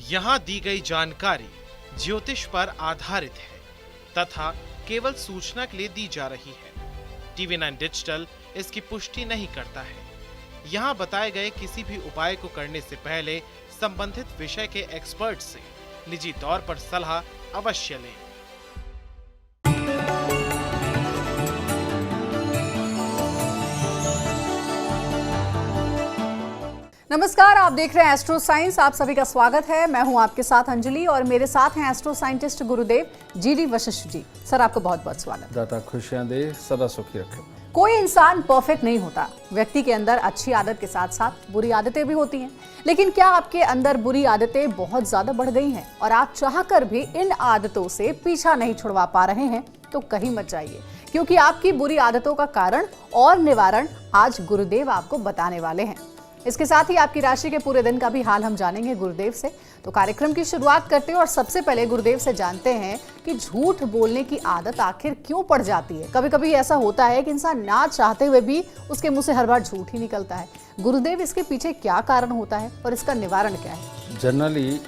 यहाँ दी गई जानकारी ज्योतिष पर आधारित है तथा केवल सूचना के लिए दी जा रही है। TV9 डिजिटल इसकी पुष्टि नहीं करता है। यहाँ बताए गए किसी भी उपाय को करने से पहले संबंधित विषय के एक्सपर्ट से निजी तौर पर सलाह अवश्य लें। नमस्कार, आप देख रहे हैं एस्ट्रो साइंस। आप सभी का स्वागत है। मैं हूं आपके साथ अंजलि और मेरे साथ हैं एस्ट्रो साइंटिस्ट गुरुदेव GD वशिष्ठ जी। सर, आपको बहुत बहुत स्वागत। दाता खुशियां दे, सदा सुखी रखे। कोई इंसान परफेक्ट नहीं होता। व्यक्ति के अंदर अच्छी आदत के साथ साथ बुरी आदतें भी होती हैं। लेकिन क्या आपके अंदर बुरी आदतें बहुत ज्यादा बढ़ गई हैं और आप चाहकर भी इन आदतों से पीछा नहीं छुड़वा पा रहे हैं? तो कहीं मत जाइए, क्योंकि आपकी बुरी आदतों का कारण और निवारण आज गुरुदेव आपको बताने वाले हैं। इसके साथ ही आपकी राशि के पूरे दिन का भी हाल हम जानेंगे गुरुदेव से। तो कार्यक्रम की शुरुआत करते हैं और सबसे पहले गुरुदेव से जानते हैं कि झूठ बोलने की आदत आखिर क्यों पड़ जाती है। कभी कभी ऐसा होता है कि इंसान ना चाहते हुए भी उसके मुंह से हर बार झूठ ही निकलता है। गुरुदेव, इसके पीछे क्या कारण होता है और इसका निवारण क्या है? जनरली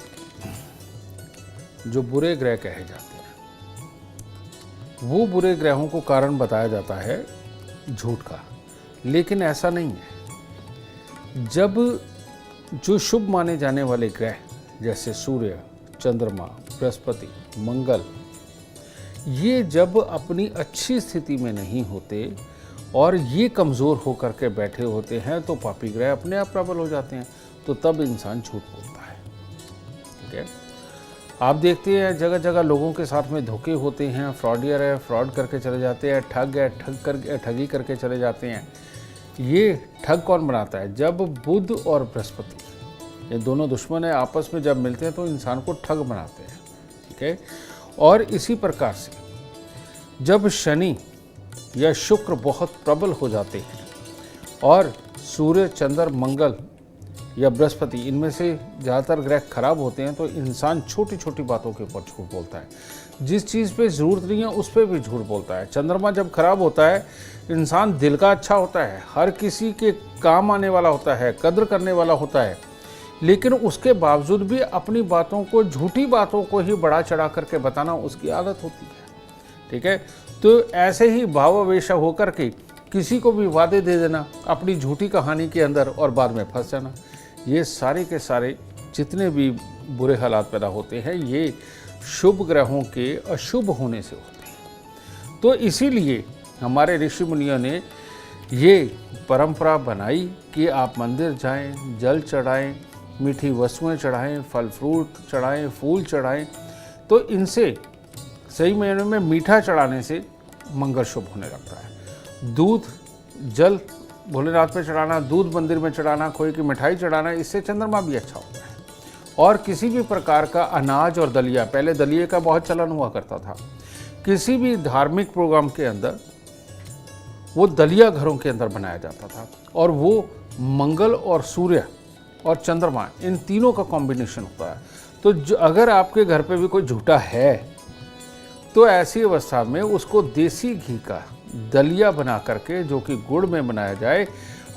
जो बुरे ग्रह कहे जाते हैं, वो बुरे ग्रहों को कारण बताया जाता है झूठ का, लेकिन ऐसा नहीं है। जब जो शुभ माने जाने वाले ग्रह जैसे सूर्य, चंद्रमा, बृहस्पति, मंगल, ये जब अपनी अच्छी स्थिति में नहीं होते और ये कमज़ोर होकर के बैठे होते हैं तो पापी ग्रह अपने आप प्रबल हो जाते हैं, तो तब इंसान झूठ बोलता है। ठीक है, आप देखते हैं जगह जगह लोगों के साथ में धोखे होते हैं। फ्रॉडियर है, फ्रॉड करके चले जाते हैं। ठग है, ठगी करके चले जाते हैं। ये ठग कौन बनाता है? जब बुध और बृहस्पति, ये दोनों दुश्मन है, आपस में जब मिलते हैं तो इंसान को ठग बनाते हैं। ठीक है, और इसी प्रकार से जब शनि या शुक्र बहुत प्रबल हो जाते हैं और सूर्य, चंद्र, मंगल या बृहस्पति, इनमें से ज़्यादातर ग्रह खराब होते हैं, तो इंसान छोटी छोटी बातों के ऊपर झूठ बोलता है। जिस चीज़ पे ज़रूरत नहीं है उस पर भी झूठ बोलता है। चंद्रमा जब खराब होता है, इंसान दिल का अच्छा होता है, हर किसी के काम आने वाला होता है, कद्र करने वाला होता है, लेकिन उसके बावजूद भी अपनी बातों को, झूठी बातों को ही बढ़ा चढ़ा करके बताना उसकी आदत होती है। ठीक है, तो ऐसे ही भावावेश होकर के किसी को भी वादे दे देना अपनी झूठी कहानी के अंदर और बाद में फंस जाना, ये सारे के सारे जितने भी बुरे हालात पैदा होते हैं, ये शुभ ग्रहों के अशुभ होने से होते हैं। तो इसीलिए हमारे ऋषि मुनियों ने ये परंपरा बनाई कि आप मंदिर जाएं, जल चढ़ाएं, मीठी वस्तुएं चढ़ाएं, फल फ्रूट चढ़ाएं, फूल चढ़ाएं। तो इनसे सही मायने में मीठा चढ़ाने से मंगल शुभ होने लगता है। दूध, जल भोलेनाथ पे चढ़ाना, दूध मंदिर में चढ़ाना, खोए की मिठाई चढ़ाना, इससे चंद्रमा भी अच्छा होता है। और किसी भी प्रकार का अनाज और दलिया, पहले दलिये का बहुत चलन हुआ करता था, किसी भी धार्मिक प्रोग्राम के अंदर वो दलिया घरों के अंदर बनाया जाता था, और वो मंगल और सूर्य और चंद्रमा, इन तीनों का कॉम्बिनेशन होता है। तो अगर आपके घर पे भी कोई झूठा है तो ऐसी अवस्था में उसको देसी घी का दलिया बना करके, जो कि गुड़ में बनाया जाए,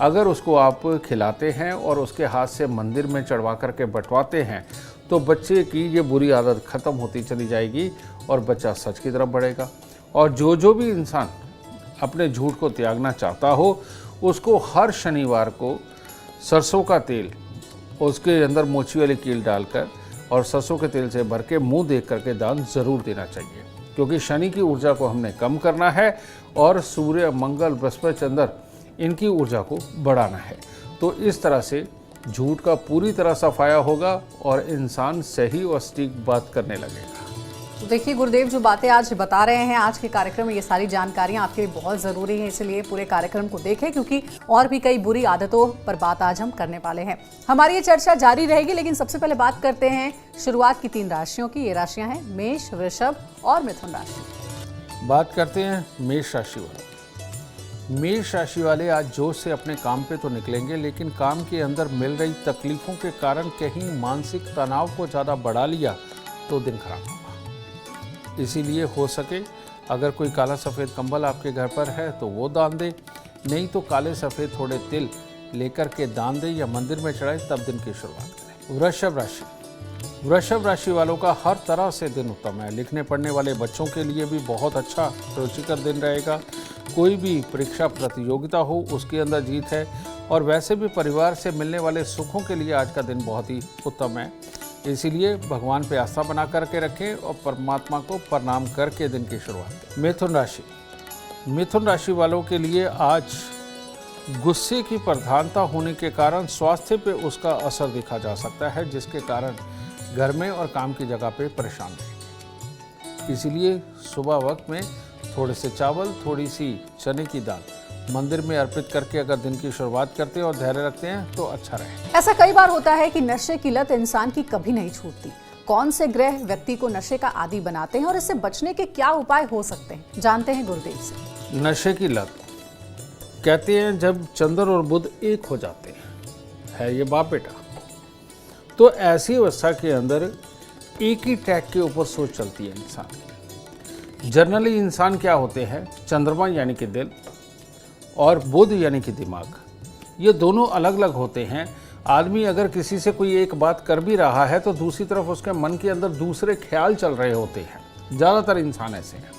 अगर उसको आप खिलाते हैं और उसके हाथ से मंदिर में चढ़वा करके बंटवाते हैं, तो बच्चे की ये बुरी आदत ख़त्म होती चली जाएगी और बच्चा सच की तरफ बढ़ेगा। और जो भी इंसान अपने झूठ को त्यागना चाहता हो, उसको हर शनिवार को सरसों का तेल, उसके अंदर मोची वाली कील डालकर और सरसों के तेल से भर के मुँह देख करके दान ज़रूर देना चाहिए, क्योंकि शनि की ऊर्जा को हमने कम करना है और सूर्य, मंगल, बृहस्पति, चंद्र, इनकी ऊर्जा को बढ़ाना है। तो इस तरह से झूठ का पूरी तरह सफाया होगा और इंसान सही और सटीक बात करने लगेगा। तो देखिए गुरुदेव, जो बातें आज बता रहे हैं आज के कार्यक्रम में, ये सारी जानकारियां आपके लिए बहुत ज़रूरी हैं, इसलिए पूरे कार्यक्रम को देखें, क्योंकि और भी कई बुरी आदतों पर बात आज हम करने वाले हैं। हमारी ये चर्चा जारी रहेगी, लेकिन सबसे पहले बात करते हैं शुरुआत की 3 राशियों की। ये राशियां हैं मेष, वृषभ और मिथुन राशि। बात करते हैं मेष राशि वाले। मेष राशि वाले आज जोश से अपने काम पे तो निकलेंगे, लेकिन काम के अंदर मिल रही तकलीफों के कारण कहीं मानसिक तनाव को ज़्यादा बढ़ा लिया तो दिन खराब होगा। इसीलिए हो सके अगर कोई काला सफ़ेद कंबल आपके घर पर है तो वो दान दे, नहीं तो काले सफ़ेद थोड़े तिल लेकर के दान दे या मंदिर में चढ़ाए, तब दिन की शुरुआत करें। वृषभ राशि, वृषभ राशि वालों का हर तरह से दिन उत्तम है। लिखने पढ़ने वाले बच्चों के लिए भी बहुत अच्छा रुचिकर दिन रहेगा। कोई भी परीक्षा प्रतियोगिता हो उसके अंदर जीत है, और वैसे भी परिवार से मिलने वाले सुखों के लिए आज का दिन बहुत ही उत्तम है। इसीलिए भगवान पे आस्था बना करके रखें और परमात्मा को प्रणाम करके दिन की शुरुआत करें। मिथुन राशि वालों के लिए आज गुस्से की प्रधानता होने के कारण स्वास्थ्य पे उसका असर देखा जा सकता है, जिसके कारण घर में और काम की जगह पे परेशान रहेंगे। इसीलिए सुबह वक्त में थोड़े से चावल, थोड़ी सी चने की दाल मंदिर में अर्पित करके अगर दिन की शुरुआत करते हैं और धैर्य रखते हैं तो अच्छा रहे। ऐसा कई बार होता है कि नशे की लत इंसान की कभी नहीं छूटती। कौन से ग्रह व्यक्ति को नशे का आदी बनाते हैं और इससे बचने के क्या उपाय हो सकते हैं, जानते हैं गुरुदेव से। नशे की लत कहते हैं जब चंद्र और बुध एक हो जाते हैं, है ये बाप बेटा, तो ऐसी अवस्था के अंदर एक ही ट्रैक के ऊपर सोच चलती है इंसान की। जनरली इंसान क्या होते हैं, चंद्रमा यानी कि दिल और बुध यानी कि दिमाग, ये दोनों अलग अलग होते हैं। आदमी अगर किसी से कोई एक बात कर भी रहा है तो दूसरी तरफ उसके मन के अंदर दूसरे ख्याल चल रहे होते हैं। ज़्यादातर इंसान ऐसे हैं।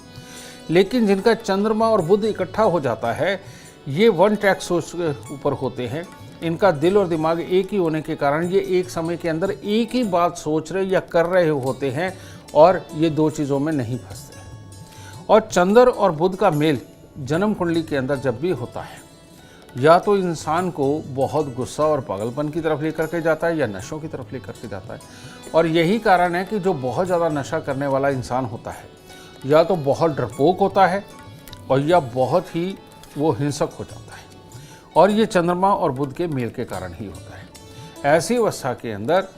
लेकिन जिनका चंद्रमा और बुध इकट्ठा हो जाता है, ये वन ट्रैक सोच के ऊपर होते हैं। इनका दिल और दिमाग एक ही होने के कारण ये एक समय के अंदर एक ही बात सोच रहे या कर रहे होते हैं, और ये दो चीज़ों में नहीं फंसते। और चंद्र और बुध का मेल जन्म कुंडली के अंदर जब भी होता है, या तो इंसान को बहुत गुस्सा और पागलपन की तरफ लेकर के जाता है या नशों की तरफ लेकर के जाता है। और यही कारण है कि जो बहुत ज़्यादा नशा करने वाला इंसान होता है, या तो बहुत डरपोक होता है और या बहुत ही वो हिंसक हो जाता है, और ये चंद्रमा और बुध के मेल के कारण ही होता है। ऐसी अवस्था के अंदर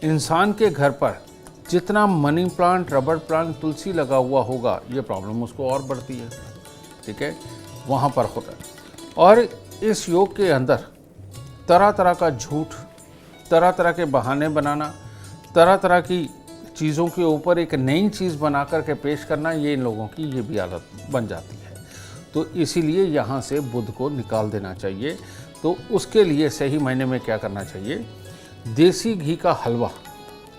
इंसान के घर पर जितना मनी प्लांट, रबर प्लांट, तुलसी लगा हुआ होगा, ये प्रॉब्लम उसको और बढ़ती है। ठीक है, वहाँ पर होता है। और इस योग के अंदर तरह तरह का झूठ, तरह तरह के बहाने बनाना, तरह तरह की चीज़ों के ऊपर एक नई चीज़ बना कर के पेश करना, ये इन लोगों की ये भी आदत बन जाती है। तो इसीलिए यहाँ से बुध को निकाल देना चाहिए। तो उसके लिए सही महीने में क्या करना चाहिए, देसी घी का हलवा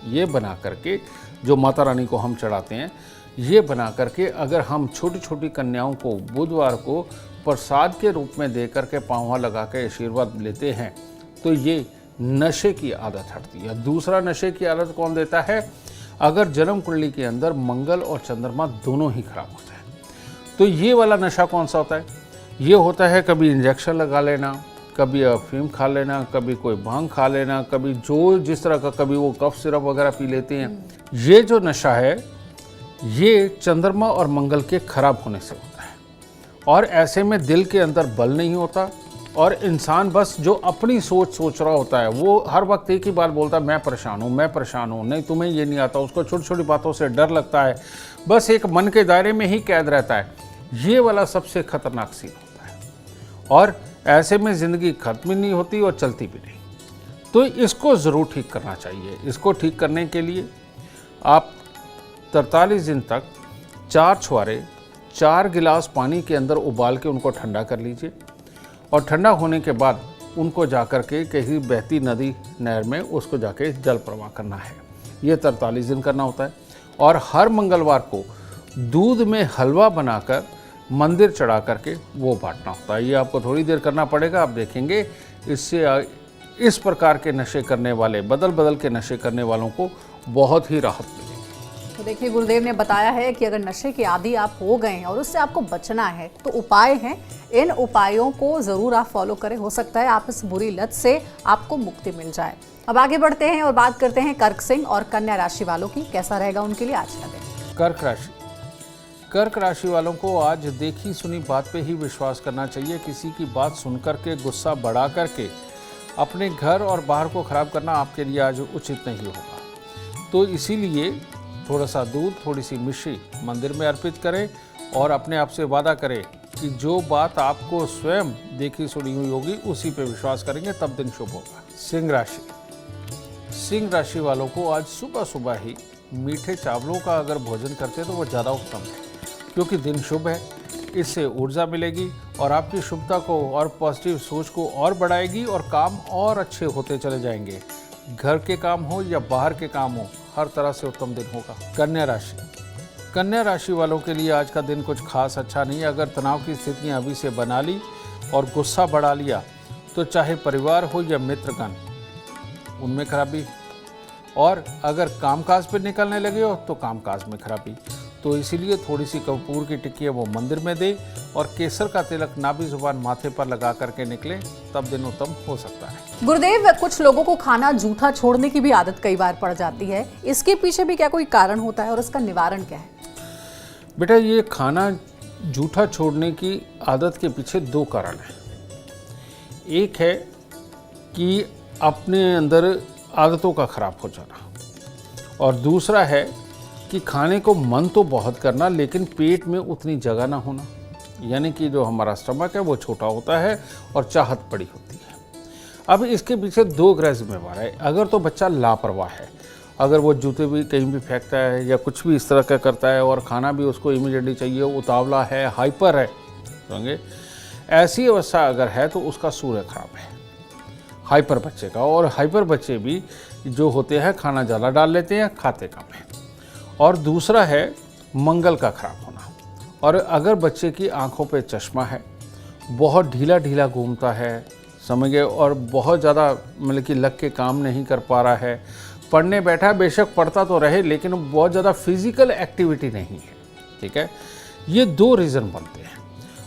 ये बना करके, जो माता रानी को हम चढ़ाते हैं, ये बना करके अगर हम छोटी छोटी कन्याओं को बुधवार को प्रसाद के रूप में दे करके पाँव लगा के आशीर्वाद लेते हैं, तो ये नशे की आदत हटती है। दूसरा नशे की आदत कौन देता है, अगर जन्म कुंडली के अंदर मंगल और चंद्रमा दोनों ही खराब होते हैं, तो ये वाला नशा कौन सा होता है, ये होता है कभी इंजेक्शन लगा लेना, कभी अफीम खा लेना, कभी कोई भांग खा लेना, कभी जो जिस तरह का, कभी वो कफ सिरप वगैरह पी लेते हैं। ये जो नशा है ये चंद्रमा और मंगल के खराब होने से होता है, और ऐसे में दिल के अंदर बल नहीं होता, और इंसान बस जो अपनी सोच रहा होता है, वो हर वक्त एक ही बात बोलता है, मैं परेशान हूँ, मैं परेशान हूँ, नहीं तुम्हें ये नहीं आता। उसको छोटी छोटी बातों से डर लगता है, बस एक मन के दायरे में ही कैद रहता है। ये वाला सबसे खतरनाक सीन होता है, और ऐसे में ज़िंदगी खत्म नहीं होती और चलती भी नहीं। तो इसको ज़रूर ठीक करना चाहिए। इसको ठीक करने के लिए आप 43 दिन तक 4 छुहारे 4 गिलास पानी के अंदर उबाल के उनको ठंडा कर लीजिए, और ठंडा होने के बाद उनको जाकर के कहीं बहती नदी, नहर में उसको जाके जल प्रवाह करना है। ये 43 दिन करना होता है। और हर मंगलवार को दूध में हलवा बनाकर मंदिर चढ़ा करके वो बांटना होता है। ये आपको थोड़ी देर करना पड़ेगा, आप देखेंगे इससे इस प्रकार के नशे करने वाले, बदल बदल के नशे करने वालों को बहुत ही राहत मिलेगी। तो देखिए, गुरुदेव ने बताया है कि अगर नशे के आदी आप हो गए हैं और उससे आपको बचना है तो उपाय हैं। इन उपायों को जरूर आप फॉलो करें, हो सकता है आप इस बुरी लत से आपको मुक्ति मिल जाए। अब आगे बढ़ते हैं और बात करते हैं कर्क सिंह और कन्या राशि वालों की, कैसा रहेगा उनके लिए आज का दिन। कर्क राशि वालों को आज देखी सुनी बात पे ही विश्वास करना चाहिए। किसी की बात सुनकर के गुस्सा बढ़ा करके अपने घर और बाहर को खराब करना आपके लिए आज उचित नहीं होगा। तो इसीलिए थोड़ा सा दूध, थोड़ी सी मिश्री मंदिर में अर्पित करें, और अपने आप से वादा करें कि जो बात आपको स्वयं देखी सुनी हुई होगी उसी पे विश्वास करेंगे, तब दिन शुभ होगा। सिंह राशि वालों को आज सुबह सुबह ही मीठे चावलों का अगर भोजन करते हैं तो वो ज़्यादा उत्तम है, क्योंकि दिन शुभ है। इससे ऊर्जा मिलेगी और आपकी शुभता को और पॉजिटिव सोच को और बढ़ाएगी, और काम और अच्छे होते चले जाएंगे। घर के काम हो या बाहर के काम हो, हर तरह से उत्तम दिन होगा। कन्या राशि, कन्या राशि वालों के लिए आज का दिन कुछ खास अच्छा नहीं है। अगर तनाव की स्थितियां अभी से बना ली और गुस्सा बढ़ा लिया तो चाहे परिवार हो या मित्रगण, उनमें खराबी, और अगर कामकाज पे निकलने लगे हो तो कामकाज में खराबी। तो इसीलिए थोड़ी सी कपूर की टिक्की वो मंदिर में दे और केसर का तिलक नाभि जुबान माथे पर लगा करके निकले, तब दिन उत्तम हो सकता है। गुरुदेव, कुछ लोगों को खाना जूठा छोड़ने की भी आदत कई बार पड़ जाती है, इसके पीछे भी क्या कोई कारण होता है और इसका निवारण क्या है? बेटा, ये खाना जूठा छोड़ने की आदत के पीछे दो कारण हैं। एक है कि अपने अंदर आदतों का खराब हो जाना, और दूसरा है कि खाने को मन तो बहुत करना लेकिन पेट में उतनी जगह ना होना, यानी कि जो हमारा स्टमक है वो छोटा होता है और चाहत बड़ी होती है। अब इसके पीछे दो ग्रह जिम्मेवार है। अगर तो बच्चा लापरवाह है, अगर वो जूते भी कहीं भी फेंकता है या कुछ भी इस तरह का करता है और खाना भी उसको इमीडिएटली चाहिए, उतावला है, हाइपर है, समझे, ऐसी अवस्था अगर है तो उसका सूर्य खराब है, हाइपर बच्चे का। और हाइपर बच्चे भी जो होते हैं खाना ज़्यादा डाल लेते हैं, खाते कम है। और दूसरा है मंगल का खराब होना। और अगर बच्चे की आंखों पे चश्मा है, बहुत ढीला ढीला घूमता है, समझ गए, और बहुत ज़्यादा मतलब कि लग के काम नहीं कर पा रहा है, पढ़ने बैठा है, बेशक पढ़ता तो रहे लेकिन बहुत ज़्यादा फिजिकल एक्टिविटी नहीं है, ठीक है, ये दो रीज़न बनते हैं।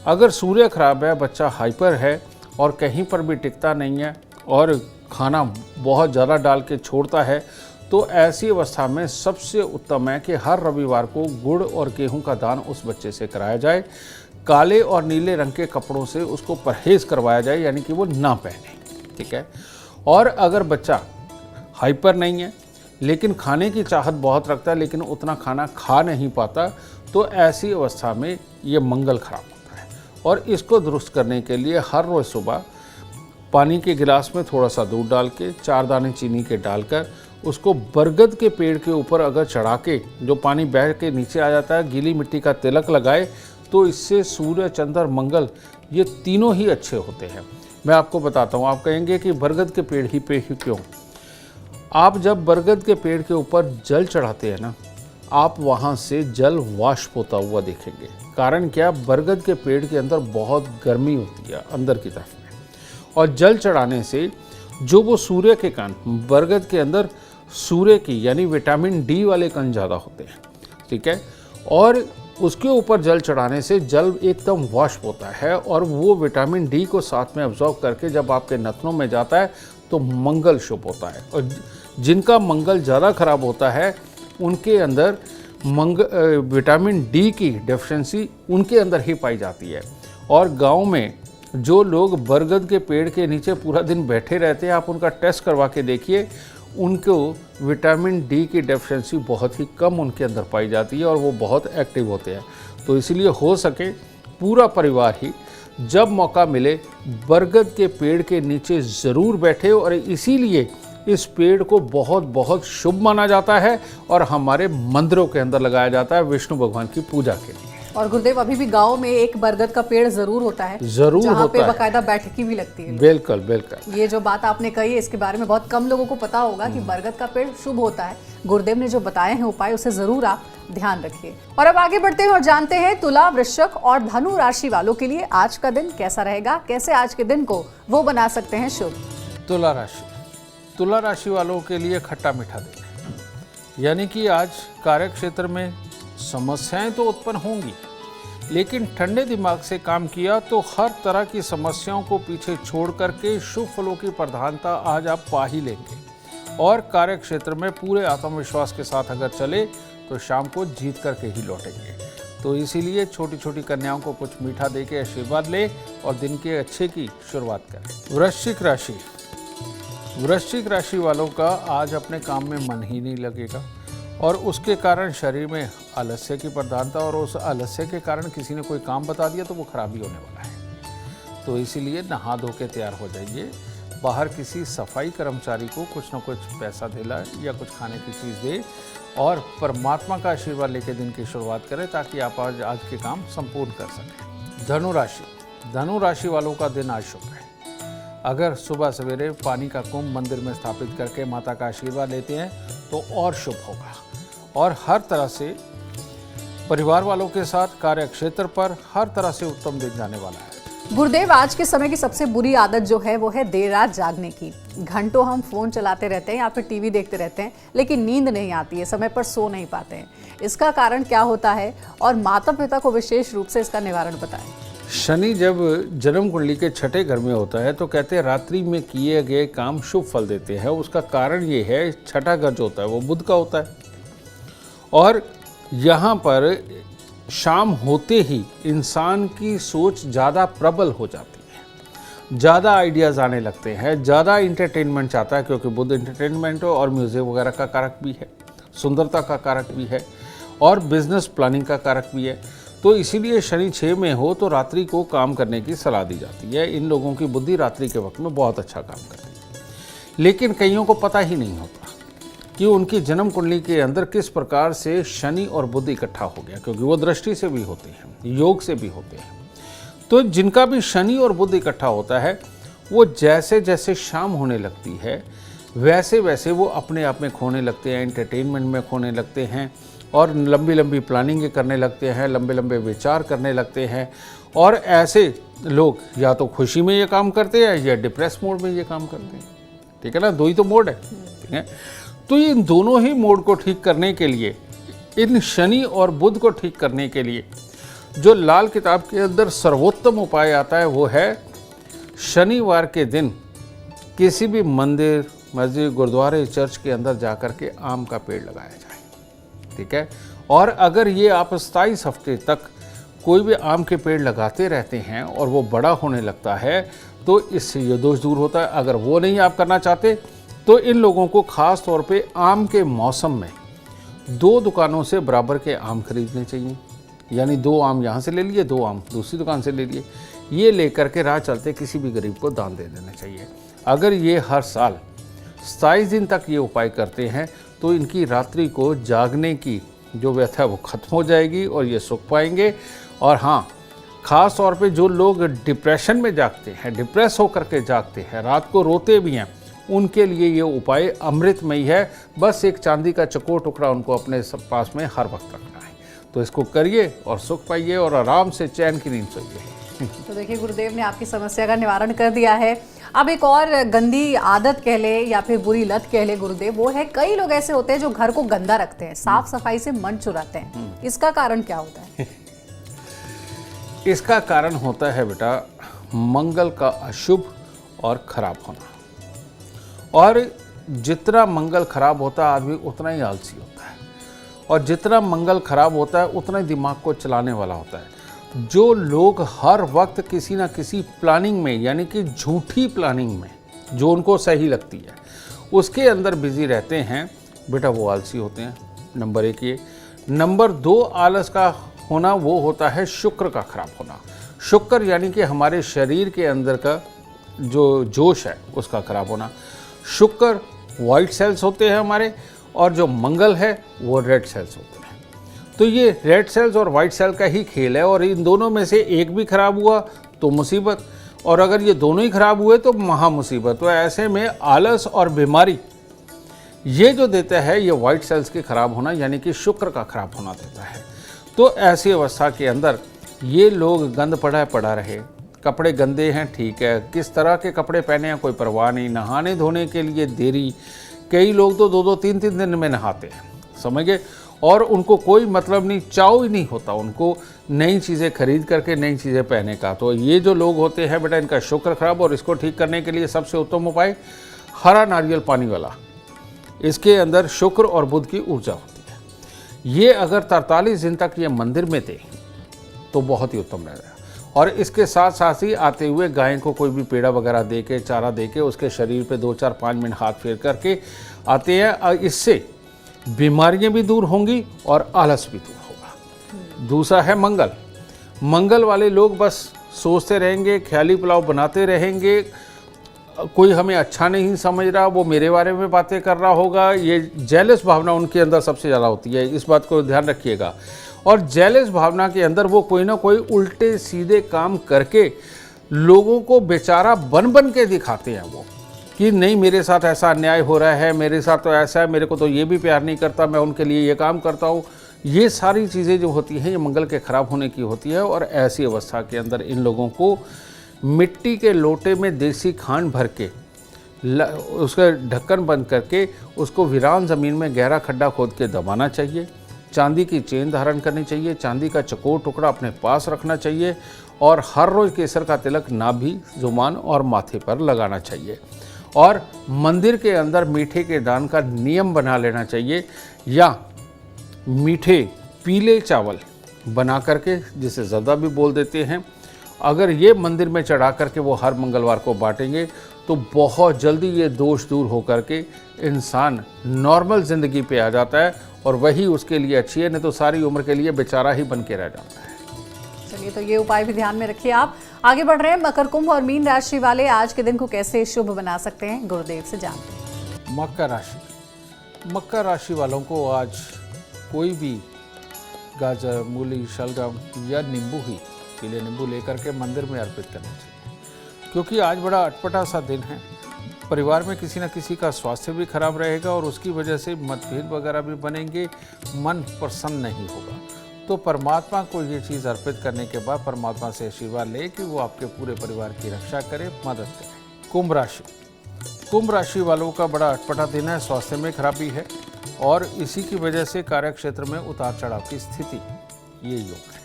अगर सूर्य खराब है, बच्चा हाइपर है और कहीं पर भी टिकता नहीं है और खाना बहुत ज़्यादा डाल के छोड़ता है, तो ऐसी अवस्था में सबसे उत्तम है कि हर रविवार को गुड़ और गेहूं का दान उस बच्चे से कराया जाए। काले और नीले रंग के कपड़ों से उसको परहेज़ करवाया जाए, यानी कि वो ना पहने, ठीक है। और अगर बच्चा हाइपर नहीं है लेकिन खाने की चाहत बहुत रखता है लेकिन उतना खाना खा नहीं पाता, तो ऐसी अवस्था में ये मंगल खराब होता है। और इसको दुरुस्त करने के लिए हर रोज़ सुबह पानी के गिलास में थोड़ा सा दूध डाल के 4 दाने चीनी के डालकर उसको बरगद के पेड़ के ऊपर अगर चढ़ा के जो पानी बह के नीचे आ जाता है, गीली मिट्टी का तिलक लगाए, तो इससे सूर्य, चंद्र, मंगल ये तीनों ही अच्छे होते हैं। मैं आपको बताता हूँ। आप कहेंगे कि बरगद के पेड़ ही पे ही क्यों? आप जब बरगद के पेड़ के ऊपर जल चढ़ाते हैं ना, आप वहाँ से जल वाष्प होता हुआ देखेंगे। कारण क्या? बरगद के पेड़ के अंदर बहुत गर्मी होती है अंदर की तरफ में, और जल चढ़ाने से जो वो सूर्य के कण, बरगद के अंदर सूर्य की यानी विटामिन डी वाले कण ज़्यादा होते हैं, ठीक है, और उसके ऊपर जल चढ़ाने से जल एकदम वाष्प होता है और वो विटामिन डी को साथ में अब्जॉर्ब करके जब आपके नथनों में जाता है तो मंगल शुभ होता है। और जिनका मंगल ज़्यादा खराब होता है उनके अंदर विटामिन डी की डेफिशिएंसी उनके अंदर ही पाई जाती है। और गांव में जो लोग बरगद के पेड़ के नीचे पूरा दिन बैठे रहते हैं, आप उनका टेस्ट करवा के देखिए, उनको विटामिन डी की डेफिशिएंसी बहुत ही कम उनके अंदर पाई जाती है और वो बहुत एक्टिव होते हैं। तो इसीलिए हो सके पूरा परिवार ही जब मौका मिले बरगद के पेड़ के नीचे ज़रूर बैठे, और इसीलिए इस पेड़ को बहुत बहुत शुभ माना जाता है और हमारे मंदिरों के अंदर लगाया जाता है विष्णु भगवान की पूजा के लिए। और गुरुदेव, अभी भी गांव में एक बरगद का पेड़ जरूर होता है, जरूर जहाँ होता पे है, बाकायदा बैठकी भी लगती है। बिल्कुल बिल्कुल। ये जो बात आपने कही है इसके बारे में बहुत कम लोगों को पता होगा कि बरगद का पेड़ शुभ होता है। गुरुदेव ने जो बताए हैं उपाय, उसे जरूर आप ध्यान रखिए। और अब आगे बढ़ते हैं और जानते हैं तुला, वृश्चिक और धनु राशि वालों के लिए आज का दिन कैसा रहेगा, कैसे आज के दिन को वो बना सकते हैं शुभ। तुला राशि, तुला राशि वालों के लिए खट्टा मीठा दिन है, यानी कि आज कार्य क्षेत्र में समस्याएं तो उत्पन्न होंगी, लेकिन ठंडे दिमाग से काम किया तो हर तरह की समस्याओं को पीछे छोड़ करके शुभ फलों की प्रधानता आज आप पा ही लेंगे। और कार्य क्षेत्र में पूरे आत्मविश्वास के साथ अगर चले तो शाम को जीत करके ही लौटेंगे। तो इसीलिए छोटी छोटी कन्याओं को कुछ मीठा दे के आशीर्वाद ले और दिन के अच्छे की शुरुआत करें। वृश्चिक राशि, वृश्चिक राशि वालों का आज अपने काम में मन ही नहीं लगेगा और उसके कारण शरीर में आलस्य की प्रधानता, और उस आलस्य के कारण किसी ने कोई काम बता दिया तो वो खराब ही होने वाला है। तो इसीलिए नहा धो के तैयार हो जाइए, बाहर किसी सफाई कर्मचारी को कुछ न कुछ पैसा दिला या कुछ खाने की चीज़ दे और परमात्मा का आशीर्वाद लेके दिन की शुरुआत करें ताकि आप आज के काम संपूर्ण कर सकें। धनु राशि, धनु राशि वालों का दिन आज शुभ है। अगर सुबह सवेरे पानी का कुंभ मंदिर में स्थापित करके माता का आशीर्वाद लेते हैं तो और शुभ होगा, और हर तरह से परिवार वालों के साथ कार्य क्षेत्र पर हर तरह से उत्तम दिन जाने वाला है। गुरुदेव, आज के समय की सबसे बुरी आदत जो है वो है देर रात जागने की। घंटों हम फोन चलाते रहते हैं या फिर टीवी देखते रहते हैं, लेकिन नींद नहीं आती है, समय पर सो नहीं पाते हैं। इसका कारण क्या होता है और माता पिता को विशेष रूप से इसका निवारण बताएं। शनि जब जन्म कुंडली के छठे घर में होता है तो कहते हैं रात्रि में किए गए काम शुभ फल देते हैं। उसका कारण ये है, छठा घर जो होता है वो बुध का होता है, और यहाँ पर शाम होते ही इंसान की सोच ज़्यादा प्रबल हो जाती है, ज़्यादा आइडियाज़ आने लगते हैं, ज़्यादा इंटरटेनमेंट चाहता है, क्योंकि बुध इंटरटेनमेंट और म्यूज़िक वगैरह का कारक भी है, सुंदरता का कारक भी है और बिजनेस प्लानिंग का कारक भी है। तो इसीलिए शनि 6 में हो तो रात्रि को काम करने की सलाह दी जाती है। इन लोगों की बुद्धि रात्रि के वक्त में बहुत अच्छा काम करती है, लेकिन कईयों को पता ही नहीं होता कि उनकी जन्म कुंडली के अंदर किस प्रकार से शनि और बुध इकट्ठा हो गया, क्योंकि वो दृष्टि से भी होते हैं, योग से भी होते हैं। तो जिनका भी शनि और बुध इकट्ठा होता है, वो जैसे जैसे शाम होने लगती है वैसे वैसे वो अपने आप में खोने लगते हैं, एंटरटेनमेंट में खोने लगते हैं और लंबी लंबी प्लानिंग करने लगते हैं, लंबे लंबे विचार करने लगते हैं। और ऐसे लोग या तो खुशी में ये काम करते हैं या डिप्रेस मोड में ये काम करते हैं। ठीक है ना, दो ही तो मोड है। ठीक है, तो इन दोनों ही मोड को ठीक करने के लिए, इन शनि और बुध को ठीक करने के लिए जो लाल किताब के अंदर सर्वोत्तम उपाय आता है वो है शनिवार के दिन किसी भी मंदिर, मस्जिद, गुरुद्वारे, चर्च के अंदर जाकर के आम का पेड़ लगाया जाए। ठीक है, और अगर ये आप 27 हफ्ते तक कोई भी आम के पेड़ लगाते रहते हैं और वो बड़ा होने लगता है तो इससे ये दोष दूर होता है। अगर वो नहीं आप करना चाहते तो इन लोगों को खास तौर पे आम के मौसम में 2 दुकानों से बराबर के आम खरीदने चाहिए। यानी 2 आम यहाँ से ले लिए, 2 आम दूसरी दुकान से ले लिए। ये लेकर के राह चलते किसी भी गरीब को दान दे देना चाहिए। अगर ये हर साल 27 दिन तक ये उपाय करते हैं तो इनकी रात्रि को जागने की जो व्यथा है वो खत्म हो जाएगी और ये सुख पाएंगे। और हाँ, ख़ास तौर पे जो लोग डिप्रेशन में जागते हैं, डिप्रेस होकर के जागते हैं, रात को रोते भी हैं, उनके लिए ये उपाय अमृतमयी है। बस एक चांदी का चकोर टुकड़ा उनको अपने पास में हर वक्त रखना है। तो इसको करिए और सुख पाइए और आराम से चैन की नींद सोइए। तो देखिए, गुरुदेव ने आपकी समस्या का निवारण कर दिया है। अब एक और गंदी आदत कह ले या फिर बुरी लत कह ले गुरुदेव, वो है कई लोग ऐसे होते हैं जो घर को गंदा रखते हैं, साफ सफाई से मन चुराते हैं। इसका कारण क्या होता है? इसका कारण होता है बेटा मंगल का अशुभ और खराब होना। और जितना मंगल खराब होता है आदमी उतना ही आलसी होता है, और जितना मंगल खराब होता है उतना ही दिमाग को चलाने वाला होता है। जो लोग हर वक्त किसी ना किसी प्लानिंग में, यानी कि झूठी प्लानिंग में जो उनको सही लगती है उसके अंदर बिजी रहते हैं बेटा, वो आलसी होते हैं। नंबर 1 ये। नंबर 2 आलस का होना वो होता है शुक्र का खराब होना। शुक्र यानी कि हमारे शरीर के अंदर का जो जोश है उसका खराब होना। शुक्र वाइट सेल्स होते हैं हमारे, और जो मंगल है वो रेड सेल्स होते हैं। तो ये रेड सेल्स और वाइट सेल का ही खेल है, और इन दोनों में से एक भी खराब हुआ तो मुसीबत, और अगर ये दोनों ही खराब हुए तो महा मुसीबत। तो ऐसे में आलस और बीमारी ये जो देता है ये वाइट सेल्स के खराब होना, यानी कि शुक्र का खराब होना देता है। तो ऐसी अवस्था के अंदर ये लोग गंद पड़ा रहे, कपड़े गंदे हैं, ठीक है, किस तरह के कपड़े पहने हैं कोई परवाह नहीं, नहाने धोने के लिए देरी, कई लोग तो 2-2, 3-3 दिन में नहाते हैं, समझ गए, और उनको कोई मतलब नहीं, चाव ही नहीं होता उनको नई चीज़ें खरीद करके नई चीज़ें पहने का। तो ये जो लोग होते हैं बेटा, इनका शुक्र खराब, और इसको ठीक करने के लिए सबसे उत्तम उपाय हरा नारियल पानी वाला। इसके अंदर शुक्र और बुध की ऊर्जा होती है। ये अगर 43 दिन तक ये मंदिर में थे तो बहुत ही उत्तम रहेगा। और इसके साथ साथ ही आते हुए गाय को कोई भी पेड़ा वगैरह दे के, चारा दे के, उसके शरीर पे 2, 4, 5 मिनट हाथ फेर करके आते हैं। इससे बीमारियां भी दूर होंगी और आलस भी दूर होगा। दूसरा है मंगल। मंगल वाले लोग बस सोचते रहेंगे, ख्याली पुलाव बनाते रहेंगे, कोई हमें अच्छा नहीं समझ रहा, वो मेरे बारे में बातें कर रहा होगा। ये जेलस भावना उनके अंदर सबसे ज़्यादा होती है, इस बात को ध्यान रखिएगा। और जेलस भावना के अंदर वो कोई ना कोई उल्टे सीधे काम करके लोगों को बेचारा बन बन के दिखाते हैं वो, कि नहीं मेरे साथ ऐसा अन्याय हो रहा है, मेरे साथ तो ऐसा है, मेरे को तो ये भी प्यार नहीं करता, मैं उनके लिए ये काम करता हूँ। ये सारी चीज़ें जो होती हैं ये मंगल के ख़राब होने की होती है। और ऐसी अवस्था के अंदर इन लोगों को मिट्टी के लोटे में देसी खांड भर के उसका ढक्कन बंद करके उसको वीरान ज़मीन में गहरा खड्डा खोद के दबाना चाहिए। चांदी की चेन धारण करनी चाहिए, चांदी का चकोर टुकड़ा अपने पास रखना चाहिए और हर रोज़ केसर का तिलक नाभि, जुबान और माथे पर लगाना चाहिए। और मंदिर के अंदर मीठे के दान का नियम बना लेना चाहिए, या मीठे पीले चावल बना करके, जिसे ज़र्दा भी बोल देते हैं, अगर ये मंदिर में चढ़ा करके वो हर मंगलवार को बांटेंगे तो बहुत जल्दी ये दोष दूर हो करके इंसान नॉर्मल ज़िंदगी पे आ जाता है और वही उसके लिए अच्छी है, नहीं तो सारी उम्र के लिए बेचारा ही बन के रह जाता है। चलिए, तो ये उपाय भी ध्यान में रखिए। आप आगे बढ़ रहे हैं। मकर, कुंभ और मीन राशि वाले आज के दिन को कैसे शुभ बना सकते हैं, गुरुदेव से जानते हैं। मकर राशि वालों को आज कोई भी गाजर, मूली, शलगम या नींबू ही, पीले नींबू लेकर के मंदिर में अर्पित करना चाहिए, क्योंकि आज बड़ा अटपटा सा दिन है। परिवार में किसी न किसी का स्वास्थ्य भी खराब रहेगा और उसकी वजह से मतभेद वगैरह भी बनेंगे, मन प्रसन्न नहीं होगा। तो परमात्मा को ये चीज़ अर्पित करने के बाद परमात्मा से आशीर्वाद ले कि वो आपके पूरे परिवार की रक्षा करे, मदद करे। कुंभ राशि वालों का बड़ा अटपटा दिन है, स्वास्थ्य में खराबी है और इसी की वजह से कार्य क्षेत्र में उतार चढ़ाव की स्थिति ये योग है।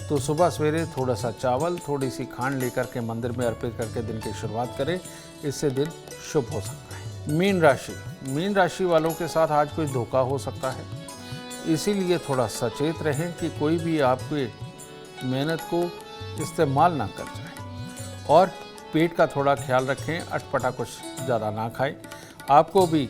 तो सुबह सवेरे थोड़ा सा चावल, थोड़ी सी खांड लेकर के मंदिर में अर्पित करके दिन की शुरुआत करें, इससे दिन शुभ हो सकता है। मीन राशि वालों के साथ आज कोई धोखा हो सकता है, इसीलिए थोड़ा सचेत रहें कि कोई भी आपके मेहनत को इस्तेमाल ना कर जाए और पेट का थोड़ा ख्याल रखें, अटपटा कुछ ज़्यादा ना खाएं। आपको भी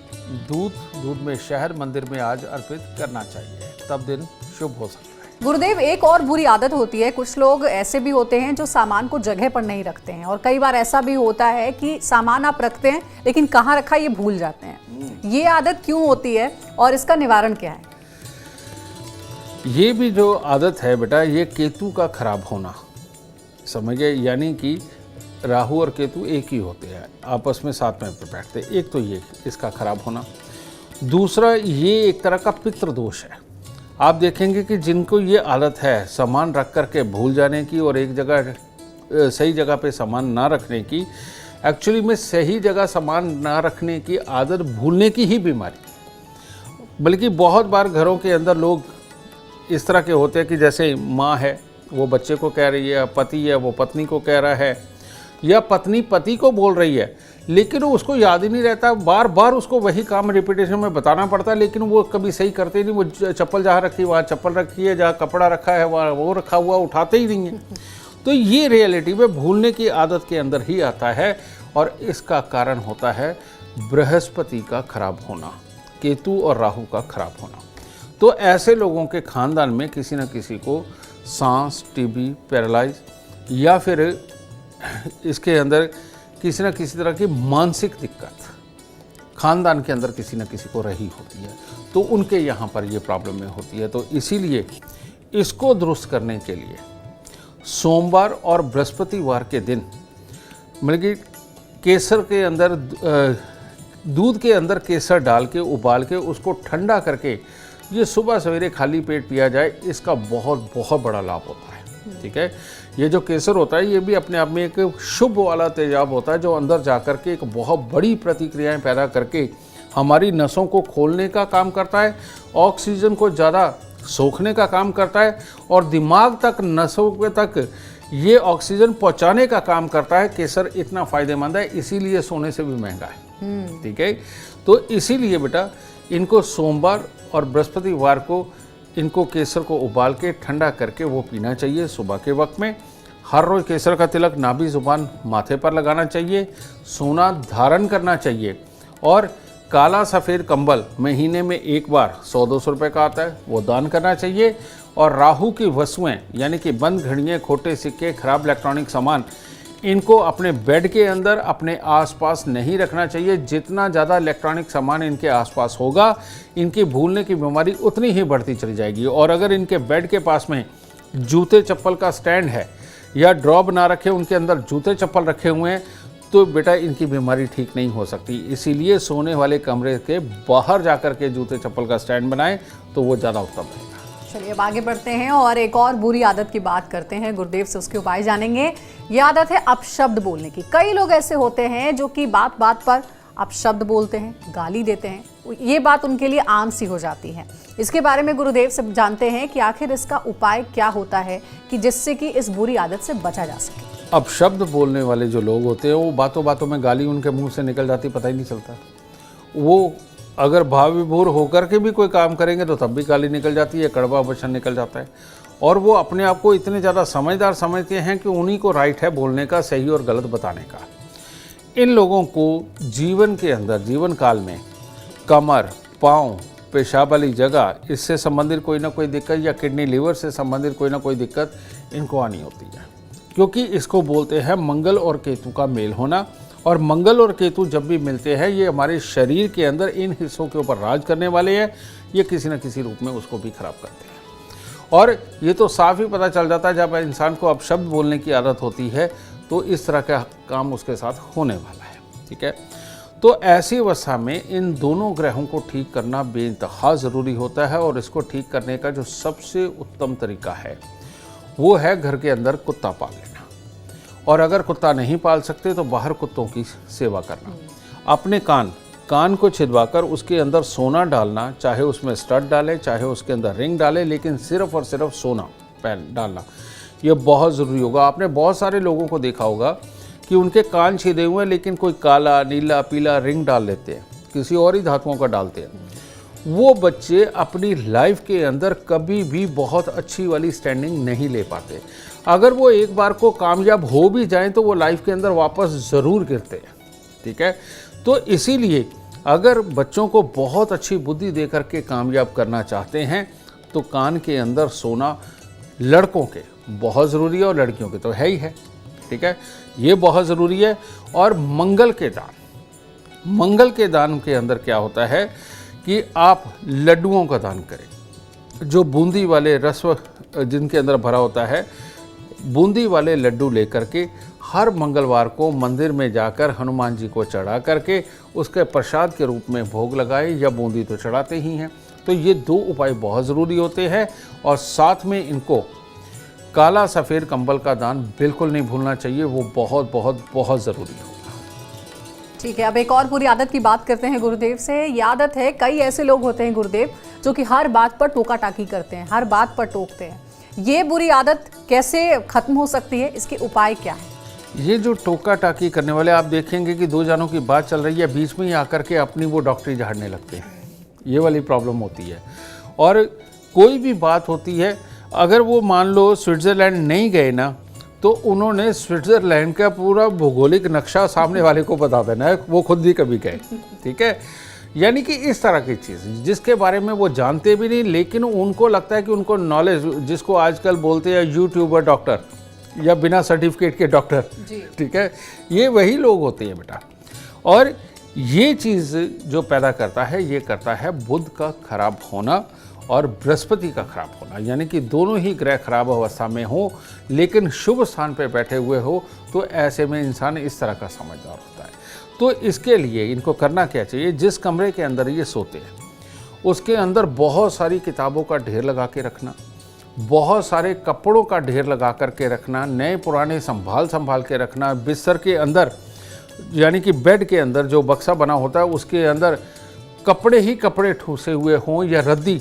दूध में शहद मंदिर में आज अर्पित करना चाहिए, तब दिन शुभ हो सकता है। गुरुदेव, एक और बुरी आदत होती है, कुछ लोग ऐसे भी होते हैं जो सामान को जगह पर नहीं रखते हैं और कई बार ऐसा भी होता है कि सामान आप रखते हैं लेकिन कहाँ रखा ये भूल जाते हैं। ये आदत क्यों होती है और इसका निवारण क्या है? ये भी जो आदत है बेटा, ये केतु का खराब होना, समझिए, यानी कि राहु और केतु एक ही होते हैं, आपस में साथ में बैठते। एक तो ये इसका खराब होना, दूसरा ये एक तरह का पितृ दोष है। आप देखेंगे कि जिनको ये आदत है सामान रख करके भूल जाने की और एक जगह सही जगह पे सामान ना रखने की, एक्चुअली में सही जगह सामान ना रखने की आदत भूलने की ही बीमारी। बल्कि बहुत बार घरों के अंदर लोग इस तरह के होते हैं कि जैसे माँ है वो बच्चे को कह रही है, पति है वो पत्नी को कह रहा है, या पत्नी पति को बोल रही है, लेकिन वो उसको याद ही नहीं रहता, बार बार उसको वही काम रिपीटेशन में बताना पड़ता है, लेकिन वो कभी सही करते नहीं। वो चप्पल जहाँ रखी वहाँ चप्पल रखी है, जहाँ कपड़ा रखा है वहाँ वो रखा हुआ, उठाते ही नहीं है। तो ये रियलिटी में भूलने की आदत के अंदर ही आता है और इसका कारण होता है बृहस्पति का खराब होना, केतु और राहु का खराब होना। तो ऐसे लोगों के खानदान में किसी न किसी को सांस, टीबी, पैरालाइज या फिर इसके अंदर किसी न किसी तरह की मानसिक दिक्कत खानदान के अंदर किसी न किसी को रही होती है, तो उनके यहाँ पर ये प्रॉब्लम में होती है। तो इसीलिए इसको दुरुस्त करने के लिए सोमवार और बृहस्पतिवार के दिन मतलब कि केसर के अंदर दूध के अंदर केसर डाल के उबाल के उसको ठंडा करके ये सुबह सवेरे खाली पेट पिया जाए, इसका बहुत बहुत बड़ा लाभ होता है। ठीक है, ये जो केसर होता है ये भी अपने आप में एक शुभ वाला तेजाब होता है जो अंदर जा कर के एक बहुत बड़ी प्रतिक्रियाएं पैदा करके हमारी नसों को खोलने का काम करता है, ऑक्सीजन को ज़्यादा सोखने का काम करता है और दिमाग तक, नसों तक ये ऑक्सीजन पहुंचाने का काम करता है। केसर इतना फ़ायदेमंद है, इसीलिए सोने से भी महंगा है। ठीक है, तो इसीलिए बेटा इनको सोमवार और बृहस्पतिवार को इनको केसर को उबाल के ठंडा करके वो पीना चाहिए सुबह के वक्त में। हर रोज़ केसर का तिलक नाभि, जुबान, माथे पर लगाना चाहिए, सोना धारण करना चाहिए और काला सफ़ेद कंबल महीने में एक बार 100-200 रुपये का आता है वो दान करना चाहिए। और राहु की वस्तुएं यानी कि बंद घड़ियाँ, खोटे सिक्के, खराब इलेक्ट्रॉनिक सामान, इनको अपने बेड के अंदर अपने आसपास नहीं रखना चाहिए। जितना ज़्यादा इलेक्ट्रॉनिक सामान इनके आसपास होगा, इनकी भूलने की बीमारी उतनी ही बढ़ती चली जाएगी। और अगर इनके बेड के पास में जूते चप्पल का स्टैंड है या ड्रॉ बना रखे, उनके अंदर जूते चप्पल रखे हुए हैं, तो बेटा इनकी बीमारी ठीक नहीं हो सकती। इसीलिए सोने वाले कमरे के बाहर जाकर के जूते चप्पल का स्टैंड बनाएं तो वो ज़्यादा उत्तम रहेगा। चलिए अब आगे बढ़ते हैं और एक और बुरी आदत की बात करते हैं। गुरुदेव से उसके उपाय जानेंगे। ये आदत है अपशब्द बोलने की। कई लोग ऐसे होते हैं जो कि बात बात पर अपशब्द बोलते हैं, गाली देते हैं। ये बात उनके लिए आम सी हो जाती है। इसके बारे में गुरुदेव से जानते हैं कि आखिर इसका उपाय क्या होता है कि जिससे कि इस बुरी आदत से बचा जा सके। अपशब्द बोलने वाले जो लोग होते हैं वो बातों बातों में गाली उनके मुंह से निकल जाती, पता ही नहीं चलता। वो अगर भाव विभोर होकर के भी कोई काम करेंगे तो तब भी गाली निकल जाती है, कड़वा वचन निकल जाता है। और वो अपने आप को इतने ज़्यादा समझदार समझते हैं कि उन्हीं को राइट है बोलने का, सही और गलत बताने का। इन लोगों को जीवन के अंदर, जीवन काल में कमर, पाँव, पेशाब वाली जगह, इससे संबंधित कोई ना कोई दिक्कत, या किडनी लीवर से संबंधित कोई ना कोई दिक्कत इनको आनी होती है, क्योंकि इसको बोलते हैं मंगल और केतु का मेल होना। और मंगल और केतु जब भी मिलते हैं, ये हमारे शरीर के अंदर इन हिस्सों के ऊपर राज करने वाले हैं। ये किसी न किसी रूप में उसको भी खराब करते हैं। और ये तो साफ ही पता चल जाता है जब इंसान को अपशब्द बोलने की आदत होती है तो इस तरह का काम उसके साथ होने वाला है। ठीक है, तो ऐसी अवस्था में इन दोनों ग्रहों को ठीक करना बेइंतहा ज़रूरी होता है। और इसको ठीक करने का जो सबसे उत्तम तरीका है वो है घर के अंदर कुत्ता पाल लेना। और अगर कुत्ता नहीं पाल सकते तो बाहर कुत्तों की सेवा करना। अपने कान को छिदवाकर उसके अंदर सोना डालना, चाहे उसमें स्टड डालें, चाहे उसके अंदर रिंग डालें, लेकिन सिर्फ और सिर्फ सोना डालना, यह बहुत ज़रूरी होगा। आपने बहुत सारे लोगों को देखा होगा कि उनके कान छिदे हुए हैं लेकिन कोई काला, नीला, पीला रिंग डाल लेते हैं, किसी और ही धातुओं का डालते हैं। वो बच्चे अपनी लाइफ के अंदर कभी भी बहुत अच्छी वाली स्टैंडिंग नहीं ले पाते। अगर वो एक बार को कामयाब हो भी जाएं तो वो लाइफ के अंदर वापस ज़रूर गिरते हैं। ठीक है, तो इसीलिए अगर बच्चों को बहुत अच्छी बुद्धि दे करके कामयाब करना चाहते हैं तो कान के अंदर सोना लड़कों के बहुत ज़रूरी है और लड़कियों के तो है ही है। ठीक है, ये बहुत ज़रूरी है। और मंगल के दान के अंदर क्या होता है कि आप लड्डुओं का दान करें। जो बूंदी वाले रस जिनके अंदर भरा होता है, बूंदी वाले लड्डू लेकर के हर मंगलवार को मंदिर में जाकर हनुमान जी को चढ़ा करके उसके प्रसाद के रूप में भोग लगाए, या बूंदी तो चढ़ाते ही हैं। तो ये दो उपाय बहुत ज़रूरी होते हैं। और साथ में इनको काला सफ़ेद कंबल का दान बिल्कुल नहीं भूलना चाहिए, वो बहुत बहुत बहुत ज़रूरी होगा। ठीक है, अब एक और बुरी आदत की बात करते हैं गुरुदेव से। ये आदत है, कई ऐसे लोग होते हैं गुरुदेव जो कि हर बात पर टोका टाकी करते हैं, हर बात पर टोकते हैं। ये बुरी आदत कैसे खत्म हो सकती है, इसके उपाय क्या है? ये जो टोका टाकी करने वाले, आप देखेंगे कि दो जानों की बात चल रही है, बीच में ही आकर के अपनी वो डॉक्टरी झाड़ने लगते हैं। ये वाली प्रॉब्लम होती है। और कोई भी बात होती है, अगर वो मान लो स्विट्ज़रलैंड नहीं गए ना, तो उन्होंने स्विट्ज़रलैंड का पूरा भौगोलिक नक्शा सामने वाले को बता देना है, वो खुद भी कभी गए। ठीक है, यानी कि इस तरह की चीज़ जिसके बारे में वो जानते भी नहीं, लेकिन उनको लगता है कि उनको नॉलेज, जिसको आजकल बोलते हैं यूट्यूबर डॉक्टर या बिना सर्टिफिकेट के डॉक्टर। ठीक है, ये वही लोग होते हैं बेटा। और ये चीज़ जो पैदा करता है, ये करता है बुध का खराब होना और बृहस्पति का खराब होना। यानी कि दोनों ही ग्रह खराब अवस्था में हो लेकिन शुभ स्थान पर बैठे हुए हो, तो ऐसे में इंसान इस तरह का समझदार होता है। तो इसके लिए इनको करना क्या चाहिए, जिस कमरे के अंदर ये सोते हैं उसके अंदर बहुत सारी किताबों का ढेर लगा के रखना, बहुत सारे कपड़ों का ढेर लगा करके रखना, नए पुराने संभाल के रखना। बिस्तर के अंदर, यानी कि बेड के अंदर जो बक्सा बना होता है उसके अंदर कपड़े ही कपड़े ठूसे हुए हों, या रद्दी,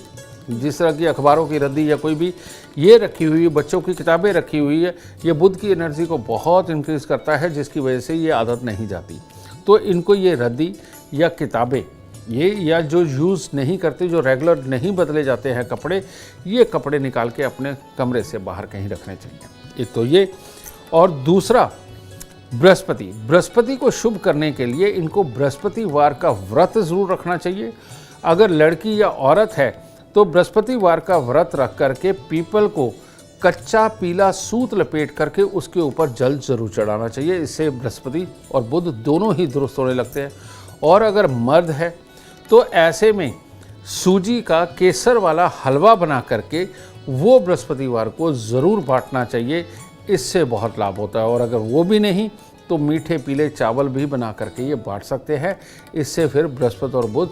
जिस तरह की अखबारों की रद्दी या कोई भी ये रखी हुई, बच्चों की किताबें रखी हुई है, ये बुध की एनर्जी को बहुत इंक्रीज़ करता है, जिसकी वजह से ये आदत नहीं जाती। तो इनको ये रद्दी या किताबें, ये या जो यूज़ नहीं करते, जो रेगुलर नहीं बदले जाते हैं कपड़े, ये कपड़े निकाल के अपने कमरे से बाहर कहीं रखने चाहिए। एक तो ये, और दूसरा बृहस्पति को शुभ करने के लिए इनको बृहस्पतिवार का व्रत ज़रूर रखना चाहिए। अगर लड़की या औरत है तो बृहस्पतिवार का व्रत रख करके पीपल को कच्चा पीला सूत लपेट करके उसके ऊपर जल जरूर चढ़ाना चाहिए। इससे बृहस्पति और बुध दोनों ही दुरुस्त होने लगते हैं। और अगर मर्द है तो ऐसे में सूजी का केसर वाला हलवा बना करके वो बृहस्पतिवार को ज़रूर बांटना चाहिए। इससे बहुत लाभ होता है। और अगर वो भी नहीं तो मीठे पीले चावल भी बना करके ये बांट सकते हैं। इससे फिर बृहस्पति और बुध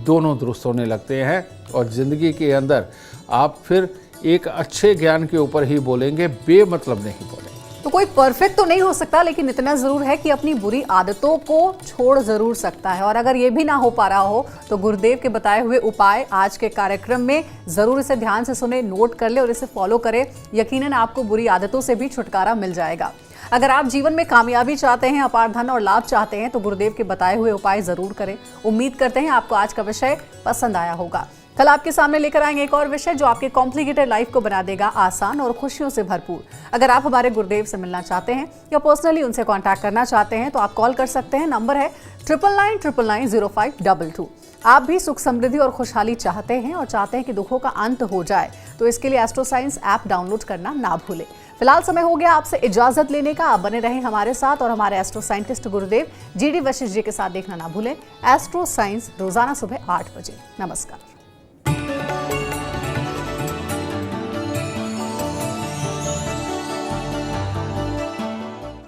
दोनों दुरुस्त होने लगते हैं और ज़िंदगी के अंदर आप फिर एक अच्छे ज्ञान के ऊपर ही बोलेंगे, बेमतलब नहीं बोलेंगे। तो कोई परफेक्ट तो नहीं हो सकता, लेकिन इतना जरूर है कि अपनी बुरी आदतों को छोड़ जरूर सकता है। और अगर ये भी ना हो पा रहा हो तो गुरुदेव के बताए हुए उपाय आज के कार्यक्रम में जरूर इसे ध्यान से सुने, नोट कर ले और इसे फॉलो करें। यकीनन आपको बुरी आदतों से भी छुटकारा मिल जाएगा। अगर आप जीवन में कामयाबी चाहते हैं, अपार धन और लाभ चाहते हैं तो गुरुदेव के बताए हुए उपाय जरूर करें। उम्मीद करते हैं आपको आज का विषय पसंद आया होगा। कल आपके सामने लेकर आएंगे एक और विषय जो आपके कॉम्प्लिकेटेड लाइफ को बना देगा आसान और खुशियों से भरपूर। अगर आप हमारे गुरुदेव से मिलना चाहते हैं या पर्सनली उनसे कांटेक्ट करना चाहते हैं तो आप कॉल कर सकते हैं। नंबर है 9999990522। आप भी सुख समृद्धि और खुशहाली चाहते हैं और चाहते हैं कि दुखों का अंत हो जाए तो इसके लिए एस्ट्रो साइंस ऐप डाउनलोड करना ना भूलें। फिलहाल समय हो गया आपसे इजाजत लेने का। आप बने रहें हमारे साथ और हमारे एस्ट्रो साइंटिस्ट गुरुदेव GD वशिष्ठ जी के साथ देखना ना भूलें एस्ट्रो साइंस रोजाना सुबह 8 बजे। नमस्कार।